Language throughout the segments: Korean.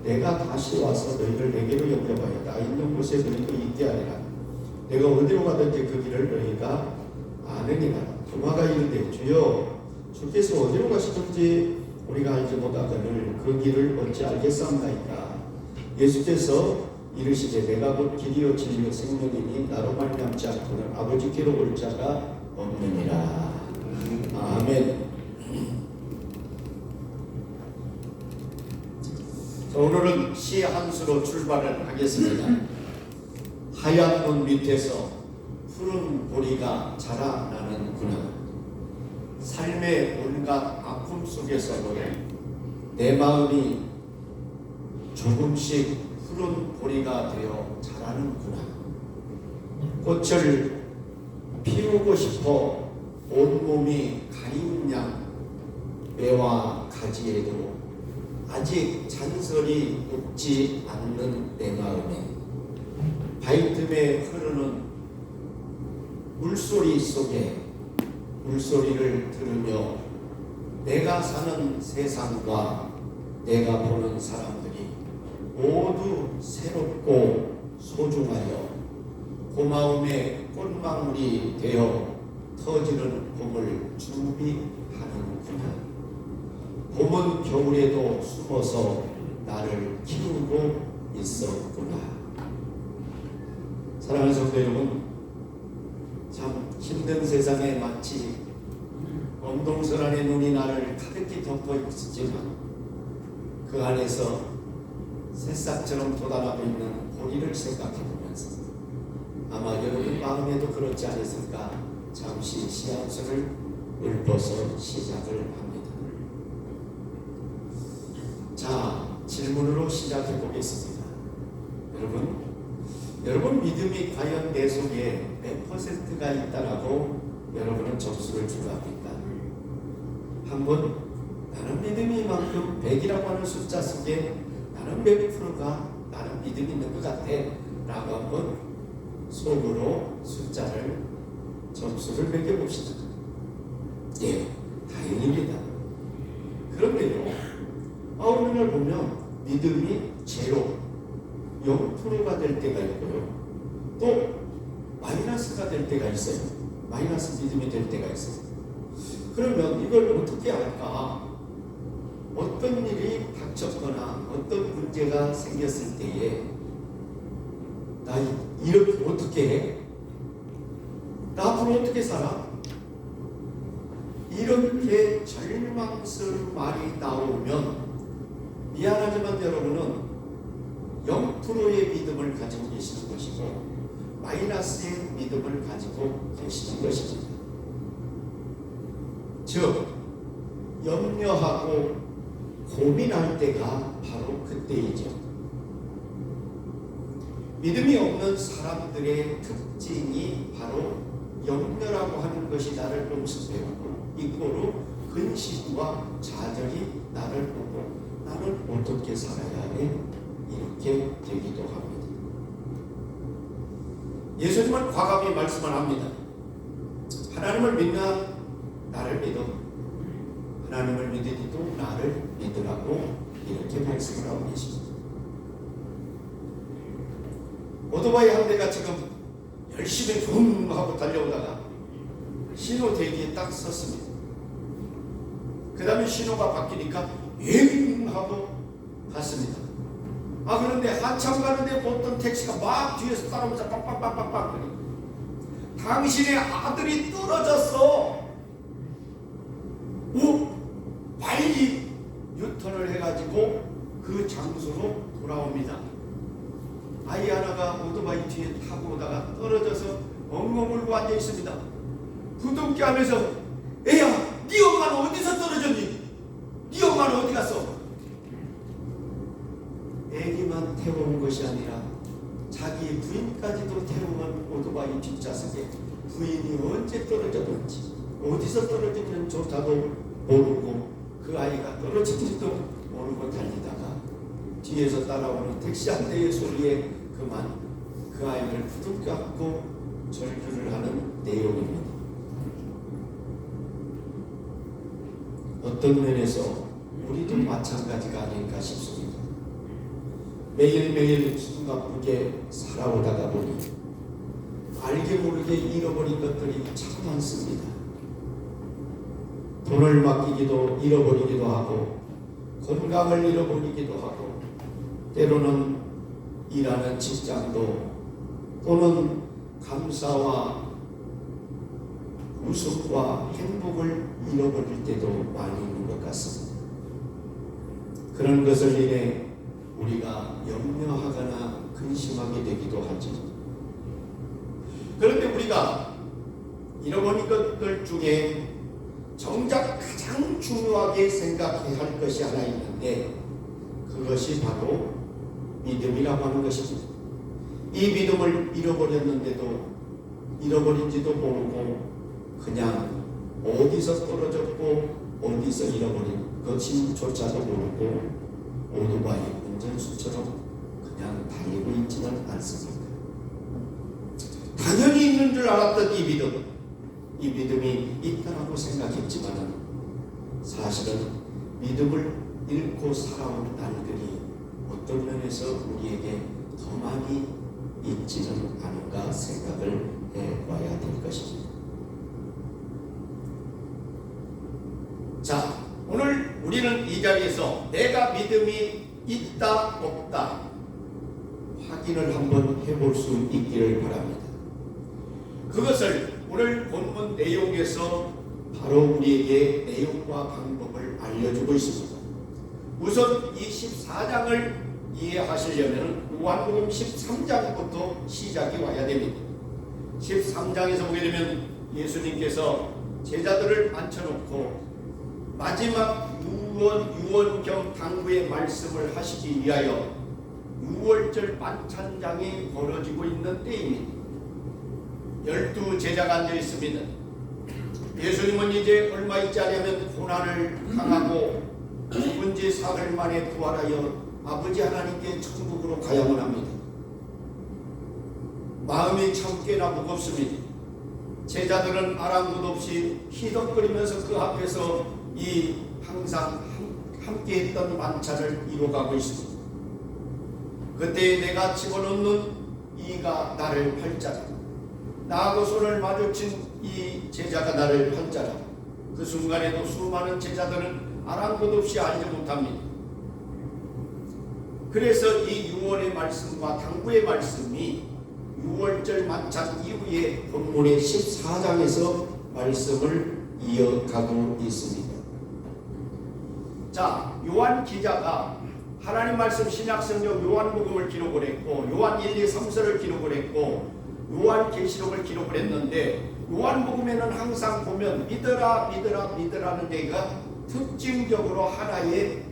내가 다시 와서 너희를 내게로 영접하여 나 있는 곳에 너희도 있게 하리라. 내가 어디로 가든지 그 길을 너희가 아느니라. 도마가 이르되 주여 주께서 어디로 가시든지 우리가 알지 못하거늘 그 길을 어찌 알겠사옵나이까. 예수께서 이르시되 내가 곧 길이요 진리요 생명이니 나로 말미암지 않고는 아버지께로 올 자가 없느니라. 아멘. 자, 오늘은 시 한 수로 출발을 하겠습니다. 하얀 눈 밑에서 푸른 보리가 자라나는구나. 삶의 온갖 아픔 속에서도 내 마음이 조금씩 푸른 보리가 되어 자라는구나. 꽃을 피우고 싶어 온몸이 가리운 양 매와 가지에도 아직 잔설이 녹지 않는 내 마음에 바위 틈에 흐르는 물소리 속에 물소리를 들으며 내가 사는 세상과 내가 보는 사람들이 모두 새롭고 소중하여 고마움의 꽃망울이 되어 터지는 봄을 준비하는구나. 봄은 겨울에도 숨어서 나를 키우고 있었구나. 사랑하는 성도 여러분, 참 힘든 세상에 마치 엄동설 안에 나를 가득히 덮어 있었지만 그 안에서 새싹처럼 돋아나고 있는 보리를 생각해 보면서 아마 여러분 마음에도 그렇지 않았을까. 잠시 시한수를 읊어서 시작을 합니다. 자, 질문으로 시작해 보겠습니다. 여러분 믿음이 과연 내 속에 몇 퍼센트가 있다라고 여러분은 점수를 주려 합니까? 한번 나는 믿음이 이만큼 100이라고 하는 숫자 속에 나는 몇 프로가 나는 믿음이 있는 것 같아 라고 한번 속으로 숫자를 점수를 매겨봅시다. 예, 다행입니다. 그런데요, 오늘 보면 믿음이 제로 0%가 될 때가 있고요, 또 마이너스가 될 때가 있어요. 마이너스 믿음이 될 때가 있어요. 그러면 이걸 어떻게 할까? 어떤 일이 닥쳤거나 어떤 문제가 생겼을 때에 나 이렇게 어떻게 해? 나 앞으로 어떻게 살아? 이렇게 절망스러운 말이 나오면 미안하지만 여러분은 0%의 믿음을 가지고 계시는 것이고 마이너스의 믿음을 가지고 계시는 것입니다. 즉 염려하고 고민할 때가 바로 그때이죠. 믿음이 없는 사람들의 특징이 바로 염려라고 하는 것이 나를 음습해오고 이거로 근심과 좌절이 나를 보고 나는 어떻게 살아야 해? 이렇게 되기도 합니다. 예수님은 과감히 말씀을 합니다. 하나님을 믿나 나를 믿어. 하나님을 믿으니도 나를 믿으라고 이렇게 말씀을 하고 계십니다. 오토바이 한 대가 지금 열심히 붕 하고 달려오다가 신호 대기에 딱 섰습니다. 그 다음에 신호가 바뀌니까 윙 하고 갔습니다. 그런데 한참 가는데 보통 택시가 막 뒤에서 따라오면서 빡빡빡빡빡 그러니까 당신의 아들이 떨어졌어. 빨리 유턴을 해가지고 그 장소로 돌아옵니다. 아이 하나가 오토바이 뒤에 타고 오다가 떨어져서 엉엉 울고 앉아 있습니다. 부둥켜 하면서 애야, 네 엄마는 어디서 떨어졌니? 네 엄마는 어디 갔어? 애기만 태워온 것이 아니라 자기 부인까지도 태우는 오토바이 뒷좌석에 부인이 언제 떨어졌는지 어디서 떨어졌는지조차도 모르고 그 아이가 떨어진지도 모르고 달리다가 뒤에서 따라오는 택시 한 대의 소리에 그만 그 아이를 부둥켜 안고 절규를 하는 내용입니다. 어떤 면에서 우리도 마찬가지가 아닌가 싶습니다. 매일매일 숨가쁘게 살아오다가 보니 알게 모르게 잃어버린 것들이 참 많습니다. 돈을 맡기기도 잃어버리기도 하고, 건강을 잃어버리기도 하고, 때로는 일하는 직장도, 또는 감사와 웃음과 행복을 잃어버릴 때도 많이 있는 것 같습니다. 그런 것을 인해 우리가 염려하거나 근심하게 되기도 하죠. 그런데 우리가 잃어버린 것들 중에 정작 가장 중요하게 생각해야 할 것이 하나 있는데, 그것이 바로 믿음이라고 하는 것입니다. 이 믿음을 잃어버렸는데도, 잃어버린지도 모르고 그냥 어디서 떨어졌고 어디서 잃어버린 것인조차도 모르고 오토바이 운전수처럼 그냥 달리고 있지는 않습니까? 당연히 있는 줄 알았던 이 믿음이 있다라고 생각했지만 사실은 믿음을 잃고 살아온 날들이 어떤 면에서 우리에게 더 많이 있지는 않은가 생각을 해봐야 될 것입니다. 자, 오늘 우리는 이 자리에서 내가 믿음이 있다 없다 확인을 한번 해볼 수 있기를 바랍니다. 그것을 오늘 본문 내용에서 바로 우리에게 내용과 방법을 알려주고 있습니다. 우선 이 14장을 이해하시려면 요한복음 13장부터 시작이 와야 됩니다. 13장에서 보게 되면 예수님께서 제자들을 앉혀놓고 마지막 유언 겸 당부의 말씀을 하시기 위하여 6월절 만찬장이 벌어지고 있는 때입니다. 12 제자가 앉아 있습니다. 예수님은 이제 얼마 있지 않으면 고난을 당하고 죽은 지 사흘 만에 부활하여 아버지 하나님께 천국으로 가야만 합니다. 마음이 참 꽤나 무겁습니다. 제자들은 아랑곳 없이 희덕거리면서 그 앞에서 이 항상 함께 했던 만찬을 이뤄가고 있습니다. 그때 내가 집어넣는 이가 나를 팔자라, 나하고 손을 마주친 이 제자가 나를 팔자라. 그 순간에도 수많은 제자들은 아랑곳 없이 알지 못합니다. 그래서 이 6월의 말씀과 당부의 말씀이 6월절 만찬 이후에 본문의 14장에서 말씀을 이어가고 있습니다. 자, 요한 기자가 하나님 말씀 신약성경 요한복음을 기록을 했고, 요한 1, 2, 3서를 기록을 했고, 요한 계시록을 기록을 했는데, 요한복음에는 항상 보면 믿으라 믿으라 믿으라는 데가 특징적으로 하나의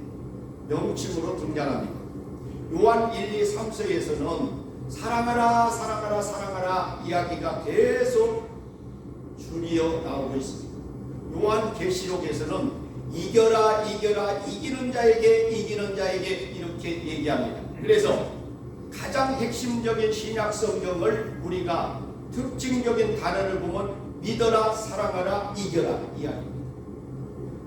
명칭으로 등장합니다. 요한 1, 2, 3서에서는 사랑하라 사랑하라 사랑하라 이야기가 계속 줄이어 나오고 있습니다. 요한 계시록에서는 이겨라 이겨라 이기는 자에게 이렇게 얘기합니다. 그래서 가장 핵심적인 신약 성경을 우리가 특징적인 단어를 보면 믿어라 사랑하라 이겨라 이야기입니다.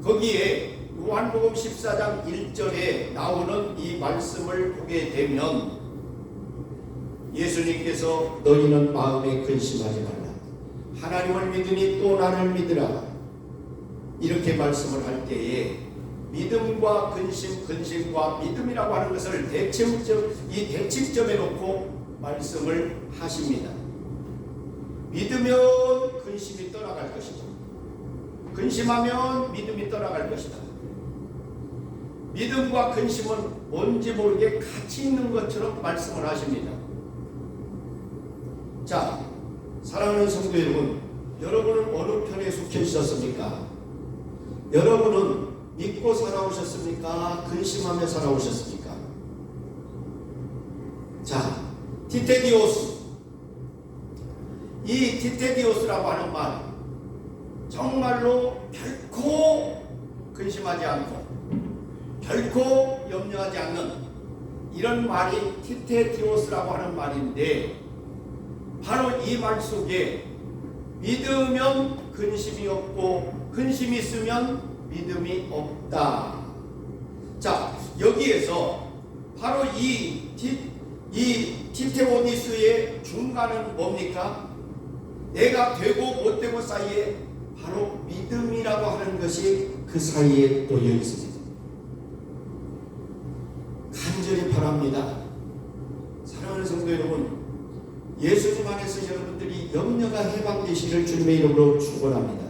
거기에 요한복음 14장 1절에 나오는 이 말씀을 보게 되면 예수님께서 너희는 마음에 근심하지 말라, 하나님을 믿으니 또 나를 믿으라, 이렇게 말씀을 할 때에 믿음과 근심과 믿음이라고 하는 것을 대칭점에 놓고 말씀을 하십니다. 믿으면 근심이 떠나갈 것이다. 근심하면 믿음이 떠나갈 것이다. 믿음과 근심은 뭔지 모르게 같이 있는 것처럼 말씀을 하십니다. 자, 사랑하는 성도 여러분, 여러분은 어느 편에 속해 있었습니까? 여러분은 믿고 살아오셨습니까? 근심하며 살아오셨습니까? 자, 티테디오스. 이 티테디오스라고 하는 말, 정말로 결코 근심하지 않고 결코 염려하지 않는 이런 말이 티테디오스라고 하는 말인데, 바로 이 말 속에 믿으면 근심이 없고 근심이 있으면 믿음이 없다. 자, 여기에서 바로 이 티테오니스의 중간은 뭡니까? 내가 되고 못 되고 사이에 바로 믿음이라고 하는 것이 그 사이에 놓여 있습니다. 간절히 바랍니다. 사랑하는 성도 여러분, 예수님 안에서 여러분들이 염려가 해방되시기를 주님의 이름으로 축원합니다.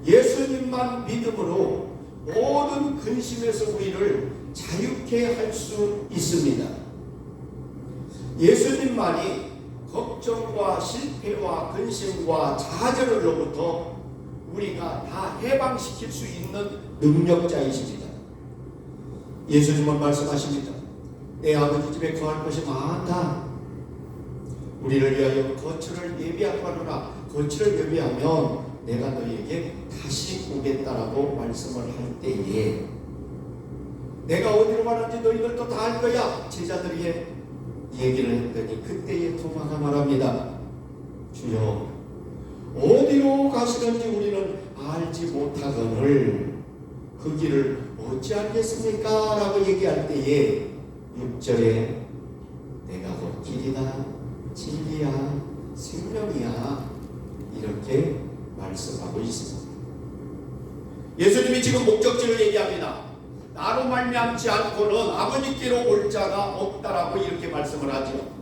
예수님만 믿음으로 모든 근심에서 우리를 자유케 할 수 있습니다. 예수님만이 걱정과 실패와 근심과 좌절로부터 우리가 다 해방시킬 수 있는 능력자이십니다. 예수님은 말씀하십니다. 내 아버지 집에 거할 것이 많다. 우리를 위하여 거처를 예비하노라. 거처를 예비하면 내가 너희에게 다시 오겠다라고 말씀을 할 때에 내가 어디로 가는지 너희들도 다 알 거야. 제자들이 얘기를 했더니 그때에 토마가 말합니다. 주여, 어디로 가시는지 우리는 알지 못하거늘 그 길을 어찌 알겠습니까? 라고 얘기할 때에 6절에 내가 곧 길이다 진리야 생명이야 이렇게 말씀하고 있습니다. 예수님이 지금 목적지를 얘기합니다. 나로 말미암지 않고는 아버지께로 올 자가 없다라고 이렇게 말씀을 하죠.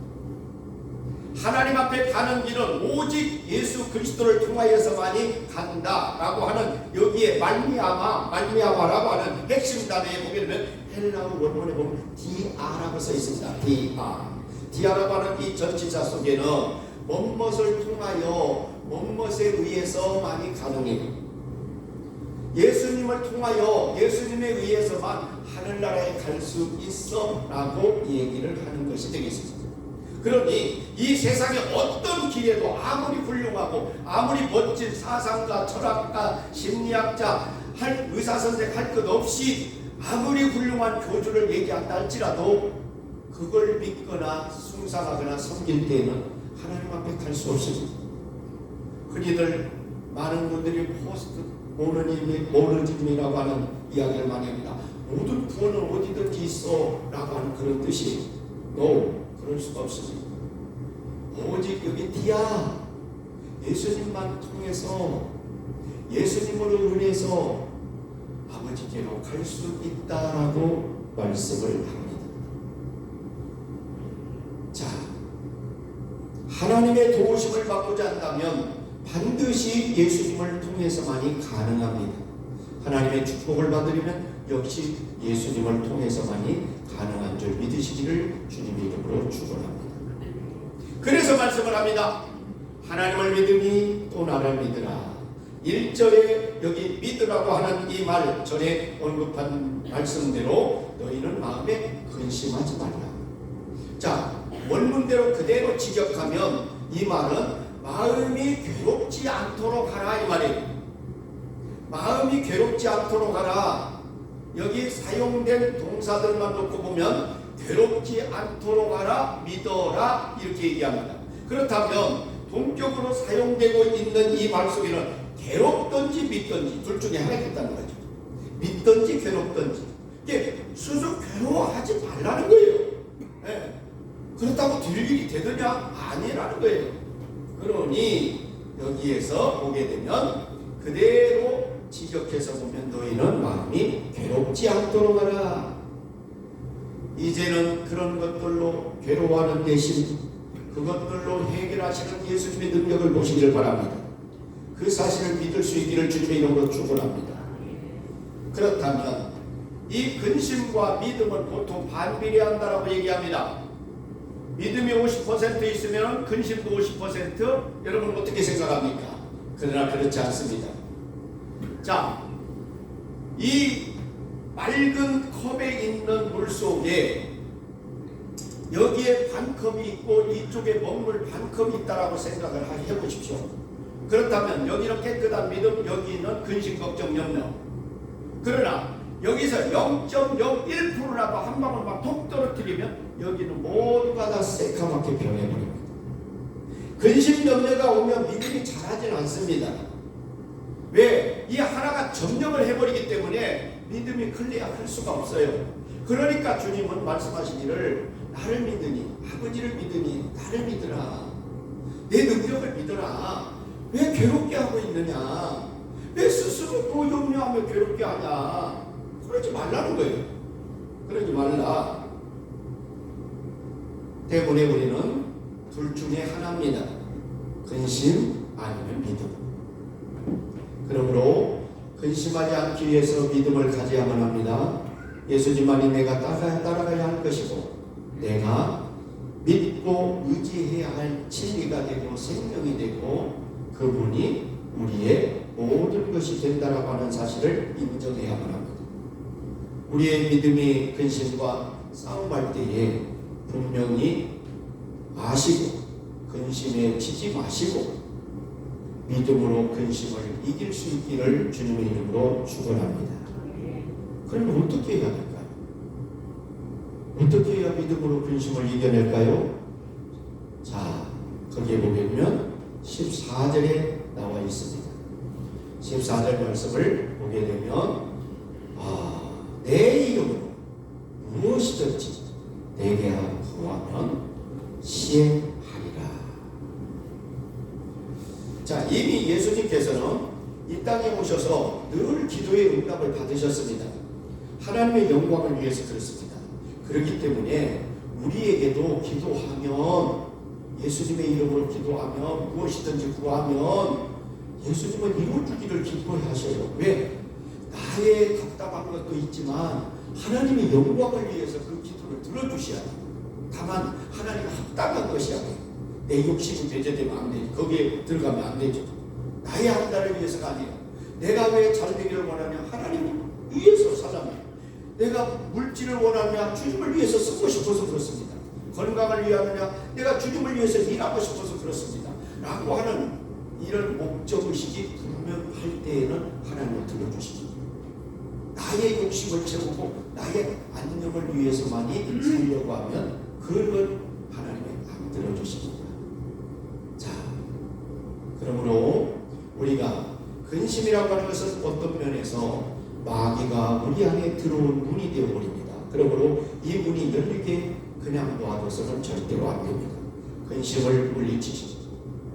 하나님 앞에 가는 길은 오직 예수 그리스도를 통하여서만이 간다라고 하는 여기에 말미암아라고 하는 핵심 단어에 보게 되면 헬라어 원문에 보면 디아라고 써 있습니다. 디아라고 하는 이 전치사 속에는 뭔것을 통하여 뭔것에 의해서만이 가능해요. 예수님을 통하여 예수님에 의해서만 하늘나라에 갈 수 있어 라고 얘기를 하는 것이 되겠습니다. 그러니 이 세상의 어떤 길에도 아무리 훌륭하고 아무리 멋진 사상가, 철학가, 심리학자, 의사선생 할 것 없이 아무리 훌륭한 교주를 얘기한다 할지라도 그걸 믿거나 숭상하거나 섬길 때에는 하나님 앞에 갈 수 없습니다. 흔히들 많은 분들이 모노즘이라고 하는 이야기를 많이 합니다. 모든 구원은 어디든지 있어 라고 하는 그런 뜻이 그럴 수가 없습니다. 오직 여기 디아 예수님만 통해서 예수님으로 인해서 아버지께로 갈 수 있다라고 말씀을 합니다. 자, 하나님의 도우심을 받고자 한다면 반드시 예수님을 통해서만이 가능합니다. 하나님의 축복을 받으려면 역시 예수님을 통해서만이 가능한 줄 믿으시기를 주님의 이름으로 축원합니다. 그래서 말씀을 합니다. 하나님을 믿으니 또 나를 믿으라. 1절에 여기 믿으라고 하는 이 말 전에 언급한 말씀대로 너희는 마음에 근심하지 말라. 자, 원문대로 그대로 직역하면 이 말은 마음이 괴롭지 않도록 하라 이 말이에요. 마음이 괴롭지 않도록 하라. 여기 사용된 동사들만 놓고 보면 괴롭지 않도록 하라, 믿어라 이렇게 얘기합니다. 그렇다면 동격으로 사용되고 있는 이 말 속에는 괴롭든지 믿든지 둘 중에 하나겠다는 거죠. 믿든지 괴롭든지 이게 스스로 괴로워하지 말라는 거예요. 네. 그렇다고 될 일이 되느냐? 아니라는 거예요. 그러니 여기에서 보게 되면 그대로 지적해서 보면 너희는 마음이 괴롭지 않도록 하라. 이제는 그런 것들로 괴로워하는 대신 그것들로 해결하시는 예수님의 능력을 보시기를 바랍니다. 그 사실을 믿을 수 있기를 주님의 이름으로 축원합니다. 그렇다면 이 근심과 믿음은 보통 반비례한다라고 얘기합니다. 믿음이 50% 있으면 근심도 50%? 여러분 어떻게 생각합니까? 그러나 그렇지 않습니다. 자, 이 맑은 컵에 있는 물 속에 여기에 반컵이 있고 이쪽에 먹물 반컵이 있다라고 생각을 해보십시오. 그렇다면 여기는 깨끗한 믿음, 여기는 근심, 걱정, 염려. 그러나 여기서 0.01%라도 한 방울만 톡 떨어뜨리면 여기는 모두가 다 새카맣게 변해버립니다. 근심, 염려가 오면 믿음이 자라지는 않습니다. 왜? 이 하나가 점령을 해버리기 때문에 믿음이 클리어할 수가 없어요. 그러니까 주님은 말씀하시기를 나를 믿으니, 아버지를 믿으니 나를 믿으라. 내 능력을 믿어라. 왜 괴롭게 하고 있느냐? 왜 스스로 또 염려하며 괴롭게 하냐? 그러지 말라는 거예요. 그러지 말라. 때문에 우리는 둘 중에 하나입니다. 근심 아니면 믿음. 그러므로 근심하지 않기 위해서 믿음을 가져야만 합니다. 예수님만이 내가 따라가야 할 것이고 내가 믿고 의지해야 할 진리가 되고 생명이 되고 그분이 우리의 모든 것이 된다라고 하는 사실을 인정해야만 합니다. 우리의 믿음이 근심과 싸움할 때에 분명히 아시고 근심에 지지 마시고 믿음으로 근심을 이길 수 있기를 주님의 이름으로 축원합니다. 그럼 어떻게 해야 될까요? 어떻게 해야 믿음으로 근심을 이겨낼까요? 자, 거기에 보면 14절에 나와 있습니다. 14절 말씀을 보게 되면 내 이름으로 무엇이든지 내게 구하면 시행하리라. 자, 이미 예수님께서는 이 땅에 오셔서 늘 기도의 응답을 받으셨습니다. 하나님의 영광을 위해서 그렇습니다. 그렇기 때문에 우리에게도 기도하면, 예수님의 이름으로 기도하면, 무엇이든지 구하면 예수님은 이루어주기를 기뻐하셔요. 왜? 나의 답답한 것도 있지만 하나님의 영광을 위해서 그 기도를 들어주셔야 돼요. 다만 하나님 합당한 것이야. 내 욕심이 배제되면 안 되지. 거기에 들어가면 안 되죠. 나의 한다를 위해서가 아니에요. 내가 왜 잘 되기를 원하냐? 하나님 위해서 살아요. 내가 물질을 원하냐? 주님을 위해서 쓰고 싶어서 그렇습니다. 건강을 위하느냐? 내가 주님을 위해서 일하고 싶어서 그렇습니다. 라고 하는 이런 목적의식이 분명할 때에는 하나님을 들어주시죠. 나의 욕심을 채우고 나의 안녕을 위해서만이 살려고 하면 그걸 하나님이 안 들어주십니다. 자, 그러므로 우리가 근심이라고 하는 것은 어떤 면에서 마귀가 우리 안에 들어온 문이 되어버립니다. 그러므로 이 문이 열리게 그냥 놔둬서는 절대로 안 됩니다. 근심을 물리치시죠.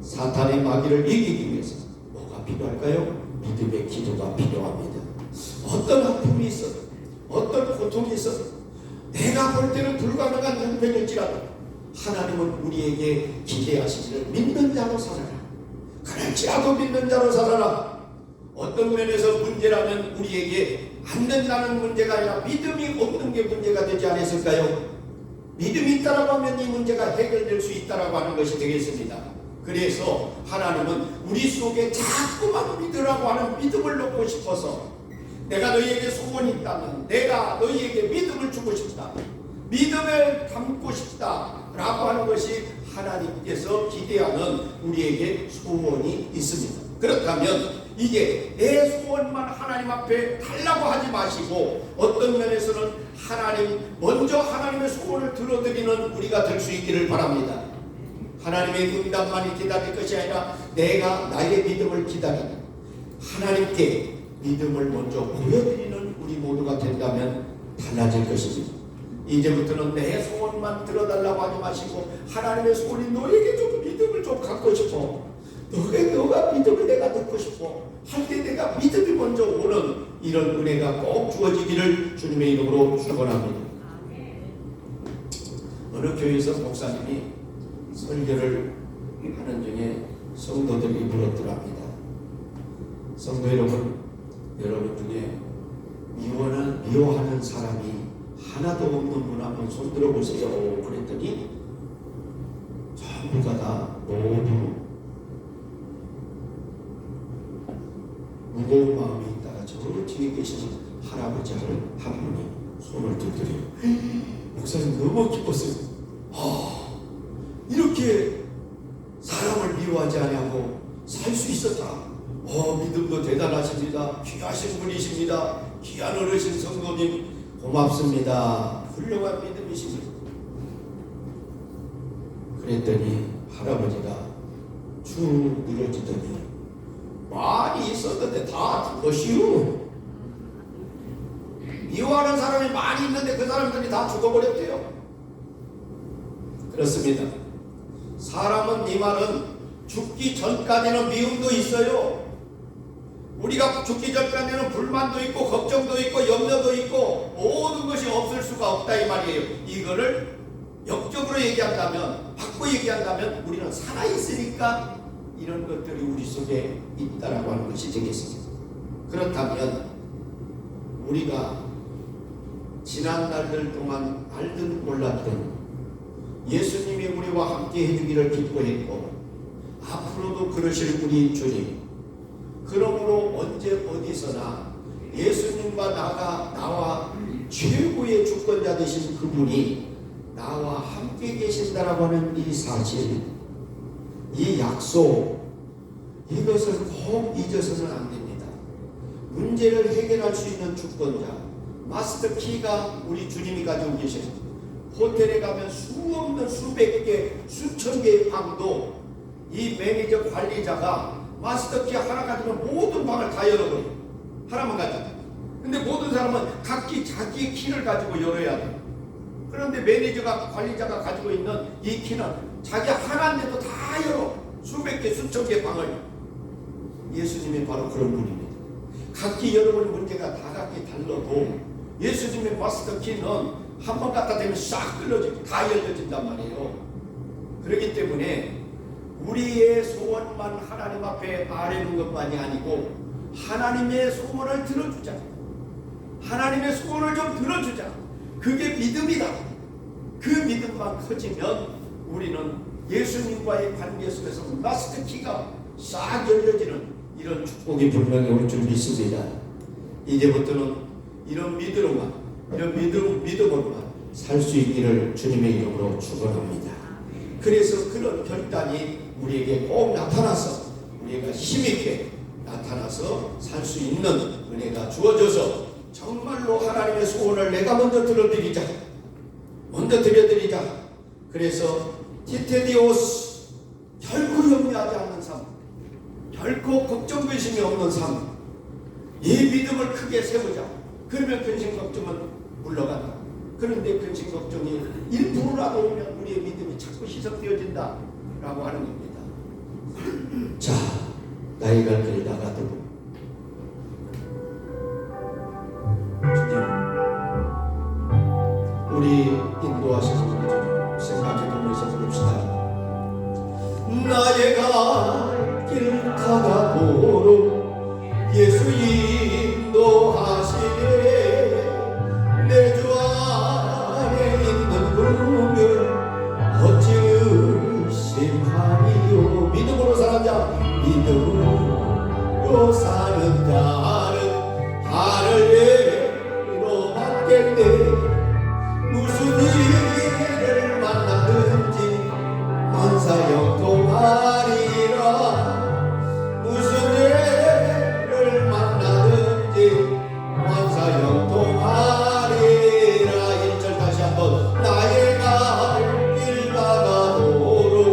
사탄의 마귀를 이기기 위해서 뭐가 필요할까요? 믿음의 기도가 필요합니다. 어떤 아픔이 있어도 어떤 고통이 있어도 내가 볼 때는 불가능한 형편일지라도 하나님은 우리에게 기대하시기를 믿는 자로 살아라. 그럴지라도 믿는 자로 살아라. 어떤 면에서 문제라면 우리에게 안 된다는 문제가 아니라 믿음이 없는 게 문제가 되지 않았을까요? 믿음이 있다라고 하면 이 문제가 해결될 수 있다라고 하는 것이 되겠습니다. 그래서 하나님은 우리 속에 자꾸만 믿으라고 하는 믿음을 놓고 싶어서 내가 너희에게 소원이 있다면 내가 너희에게 믿음을 주고 싶다. 믿음을 담고 싶다. 라고 하는 것이 하나님께서 기대하는 우리에게 소원이 있습니다. 그렇다면 이게 내 소원만 하나님 앞에 달라고 하지 마시고 어떤 면에서는 먼저 하나님의 소원을 들어드리는 우리가 될 수 있기를 바랍니다. 하나님의 응답만이 기다릴 것이 아니라 내가 나의 믿음을 기다리는 하나님께 믿음을 먼저 보여드리는 우리 모두가 된다면 달라질 것입니다. 이제부터는 내 소원만 들어달라고 하지 마시고 하나님의 소원이 너에게 좀 믿음을 좀 갖고 싶어. 너가 믿음을 내가 듣고 싶어. 할 때 내가 믿음이 먼저 오는 이런 은혜가 꼭 주어지기를 주님의 이름으로 축원합니다. 어느 교회에서 목사님이 설교를 하는 중에 성도들이 물었더랍니다. 성도 여러분 중에 미워하는 사람이 하나도 없는 분 한번 손 들어보세요. 그랬더니 전부가 다 모두 무거운 마음이 있다가 저 뒤에 계시는 할아버지를 한 분이 손을 들더래요. 목사님 너무 기뻤어요. 이렇게 사람을 미워하지 않냐고 살 수 있었다. 믿음도 대단하십니다. 귀하신 분이십니다. 귀한 어르신 성도님 고맙습니다. 훌륭한 믿음이십니다. 그랬더니 할아버지가 쭉 늘어지더니 많이 있었는데 다 죽었시오. 미워하는 사람이 많이 있는데 그 사람들이 다 죽어버렸대요. 그렇습니다. 사람은 이 말은 죽기 전까지는 미움도 있어요. 우리가 죽기 전까지는 불만도 있고 걱정도 있고 염려도 있고 모든 것이 없을 수가 없다 이 말이에요. 이거를 역적으로 얘기한다면, 바꿔 얘기한다면 우리는 살아있으니까 이런 것들이 우리 속에 있다라고 하는 것이 되겠습니다. 그렇다면 우리가 지난 날들 동안 알든 몰랐든 예수님이 우리와 함께 해주기를 기뻐했고 앞으로도 그러실 우리 주님, 그러므로 언제 어디서나 예수님과 나와 최고의 주권자 되신 그분이 나와 함께 계신다라고 하는 이 사실, 이 약속, 이것을 꼭 잊어서는 안 됩니다. 문제를 해결할 수 있는 주권자, 마스터 키가 우리 주님이 가지고 계십니다. 호텔에 가면 수없는 수백 개, 수천 개의 방도 이 매니저 관리자가 마스터 키 하나 가지면 모든 방을 다 열어버려요. 하나만 가지고. 근데 모든 사람은 각기 자기의 키를 가지고 열어야 돼요. 그런데 매니저가, 관리자가 가지고 있는 이 키는 자기 하나인데도 다 열어. 수백 개, 수천 개 방을. 예수님이 바로 그런 분입니다. 각기 열어버린 문제가 다 각기 달라도 예수님의 마스터 키는 한 번 갖다 대면 싹 끌어지고 다 열려진단 말이에요. 그렇기 때문에 우리의 소원만 하나님 앞에 아뢰는 것만이 아니고 하나님의 소원을 들어주자. 하나님의 소원을 좀 들어주자. 그게 믿음이다. 그 믿음만 커지면 우리는 예수님과의 관계 속에서 마스터 키가 싹 열려지는 이런 축복이 분명히 올 줄 믿습니다. 이제부터는 이런 믿음으로만 살 수 있기를 주님의 이름으로 축원합니다. 그래서 그런 결단이 우리에게 꼭 나타나서 우리가 힘있게 나타나서 살 수 있는 은혜가 주어져서 정말로 하나님의 소원을 내가 먼저 들어드리자. 그래서 티테디오스, 결코 염려하지 않는 삶, 결코 걱정 근심이 없는 삶, 이 믿음을 크게 세우자. 그러면 근심 걱정은 물러간다. 그런데 근심 걱정이 1%라도 오면 우리의 믿음이 자꾸 희석되어진다 라고 하는 겁니다. 자, 나이가 들다가도 주님, 우리 인도하셔서 주님 생각해 보면서 부릅시다. 나의 갈 길 가다보로 예수 인도하시네. 내 주 안에 있는 분을 어찌 의심하리요. 믿음으로 사는 자, 믿음으로 사는 자는 하늘 위로 받겠네. 무슨 일을 만나든지 만사형통하리라. 무슨 일을 만나든지 만사형통하리라. 1절 다시 한번. 나의 갈 길 가다도록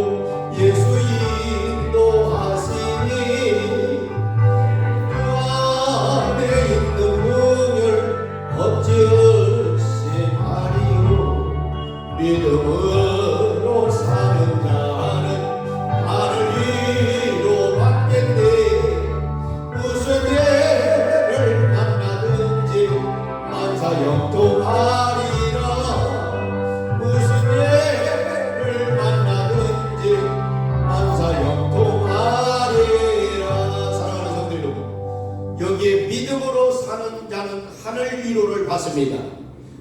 예수 인도하시니 그 안에 있는 분을 어찌 의심하리요. 믿음으로 사는 자는 하늘 위로 받겠네. 무슨 일을 만나든지 만사형통하리라. 무슨 일을 만나든지 만사형통하리라. 사랑하는 성도 여러분, 여기에 믿음으로 사는 자는 하늘 위로를 받습니다.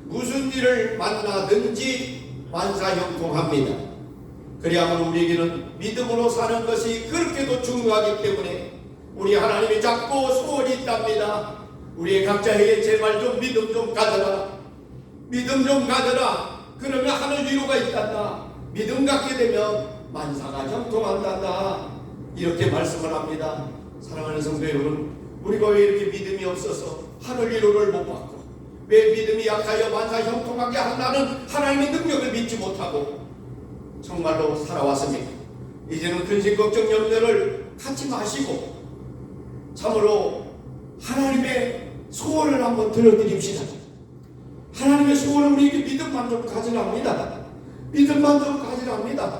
무슨 일을 만나든지 만사형통합니다. 그리하면 우리에게는 믿음으로 사는 것이 그렇게도 중요하기 때문에 우리 하나님이 자꾸 소원이 있답니다. 우리의 각자에게 제발 좀 믿음 좀 가져라. 믿음 좀 가져라. 그러면 하늘 위로가 있단다. 믿음 갖게 되면 만사가 형통한단다. 이렇게 말씀을 합니다. 사랑하는 성도 여러분, 우리가 왜 이렇게 믿음이 없어서 하늘 위로를 못 받고, 왜 믿음이 약하여 만사 형통하게 한다는 하나님의 능력을 믿지 못하고 정말로 살아왔습니까? 이제는 근심 걱정 염려를 갖지 마시고 참으로 하나님의 소원을 한번 들어드립시다. 하나님의 소원을 우리에게 믿음만 좀 가지랍니다. 믿음만 좀 가지랍니다.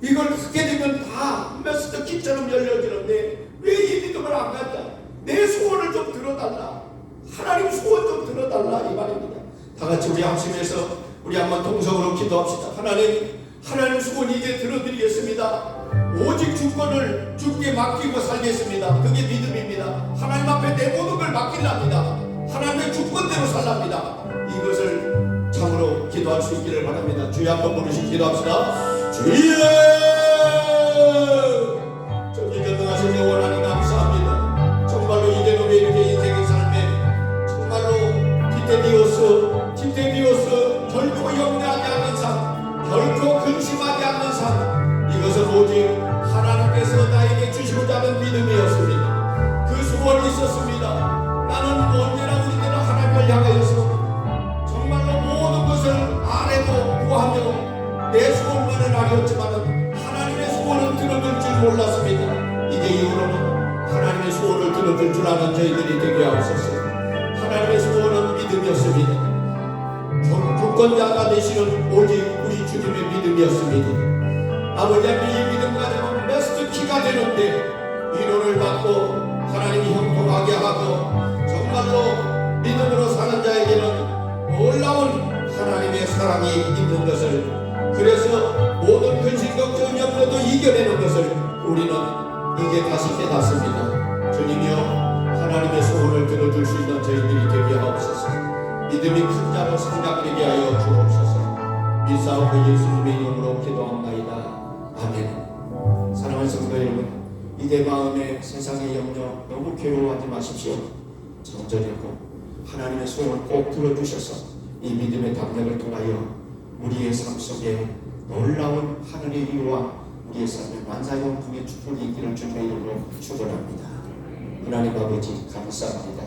이걸 갖게 되면 다 메스터 키처럼 열려지는데 왜 이 믿음을 안 갖냐? 내 소원을 좀 들어달라. 하나님 소원 좀 들어달라 이 말입니다. 다 같이 우리 합심해서 우리 한번 동성으로 기도합시다. 하나님 소원 이제 들어드리겠습니다. 오직 주권을 주께 맡기고 살겠습니다. 그게 믿음입니다. 하나님 앞에 내 모든 걸 맡기랍니다. 하나님의 주권대로 살랍니다. 이것을 참으로 기도할 수 있기를 바랍니다. 주여 한번 부르시 기도합시다. 주여, 전지전능하신 영원 하나님 감사합니다. 정말로 이제는 이렇게 인생의 삶에 정말로 디테디오스 결코 염려하지 않는 삶, 결코 근심하지 않는 삶, 이것은 오직 하나님께서 나에게 주시고자 하는 믿음이었습니다. 그 소원이 있었습니다. 나는 언제나 우리들은 하나님을 향하여서 정말로 모든 것을 아래도 구하며 내 소원만을 아뢰었지만 하나님의 소원을 들어줄 줄 몰랐습니다. 이제 이후로는 하나님의 소원을 들어줄 줄 아는 저희들이 되게 하옵소서. 하나님의 소원은 믿음이었습니다. 주권자가 되시는 오직 우리 주님의 믿음이었습니다. 아버지의 이 믿음 가지고 메스트 키가 되는데 위로를 받고 하나님이 형통하게 하고 정말로 믿음으로 사는 자에게는 놀라운 하나님의 사랑이 있는 것을, 그래서 모든 근심 걱정 염려도 이겨내는 것을 우리는 이제 다시 깨닫습니다. 주님이여, 하나님의 소원을 들어줄 수 있는 저희들이 되게 하옵소서. 믿음이 큰 자로 성장되게 하여 주옵소서. 믿사옵고 예수님의 이름으로 기도합나이다. 아멘. 사랑하는 성도 여러분, 이제 마음에 세상의 염려 너무 괴로워하지 마십시오. 정절하고 하나님의 소원을 꼭 들어주셔서 이 믿음의 담력을 통하여 우리의 삶 속에 놀라운 하늘의 위로와 우리의 삶에 만사형통의 축복이 있기를 주님의 이름으로 축원합니다. 하나님 아버지 감사합니다.